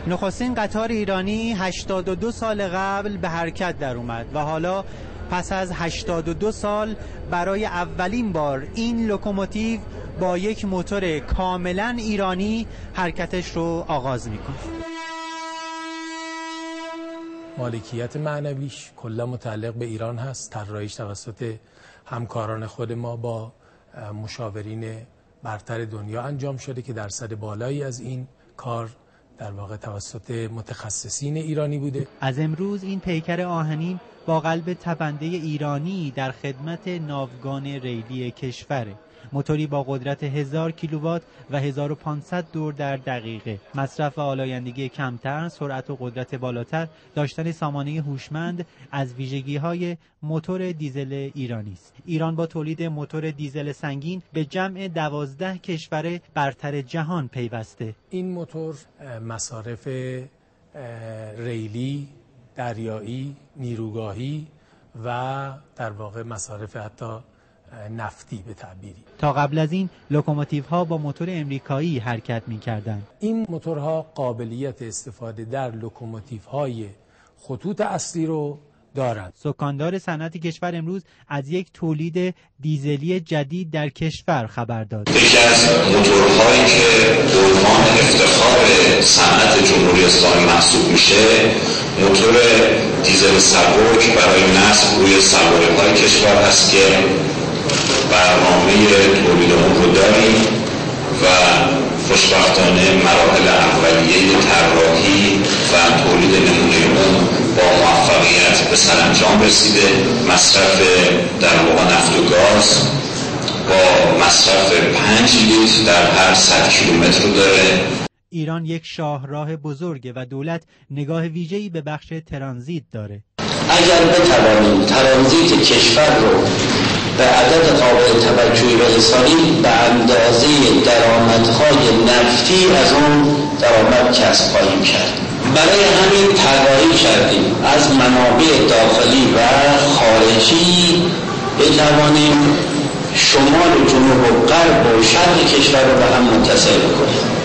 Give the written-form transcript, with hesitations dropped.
نخستین قطار ایرانی 82 سال قبل به حرکت در اومد و حالا پس از 82 سال برای اولین بار این لوکوموتیو با یک موتور کاملا ایرانی حرکتش رو آغاز میکنه. مالکیت معنویش کلا متعلق به ایران هست. طراحیش توسط همکاران خود ما با مشاورین برتر دنیا انجام شده که درصد بالایی از این کار در واقع توسط متخصصین ایرانی بوده. از امروز این پیکر آهنین با قلب تپنده ایرانی در خدمت ناوگان ریلی کشوره. موتوری با قدرت 1000 کیلووات و 1500 دور در دقیقه، مصرف آلایندگی کمتر، سرعت و قدرت بالاتر، داشتن سامانه هوشمند از ویژگی‌های موتور دیزل ایرانی است. ایران با تولید موتور دیزل سنگین به جمع 12 کشور برتر جهان پیوسته. این موتور مصارف ریلی، دریایی، نیروگاهی و در واقع مصارف حتی نفتی به تعبیری. تا قبل از این لوکوموتیوها با موتور امریکایی حرکت می‌کردند. این موتورها قابلیت استفاده در لوکوموتیوهای خطوط اصلی رو دارند. سکاندار صنعت کشور امروز از یک تولید دیزلی جدید در کشور خبر داد. یکی از موتورهایی که به عنوان افتخار صنعت جمهوری اسلامی محسوب میشه موتور دیزل سبک برای نصب روی سواره‌های کشور هست که برنامه تولید اون رو داریم و خوشبختانه مراحل اولیه طراحی و تولید نمونه اون با موفقیت به سرانجام رسیده. مصرف در واقع نفت و گاز با مصرف 5 لیتر در هر 100 کیلومتر رو داره. ایران یک شاهراه بزرگه و دولت نگاه ویژه‌ای به بخش ترانزیت داره. اگر بتوانیم ترانزیت کشور رو به عدد قابل توجهی برسانیم به اندازه درآمدهای نفتی از اون درآمد کسب خواهیم کرد. برای همین طراحی کردیم از منابع داخلی و خارجی بتوانیم شمال و جنوب و غرب و شرق کشور رو به هم متصل کنیم.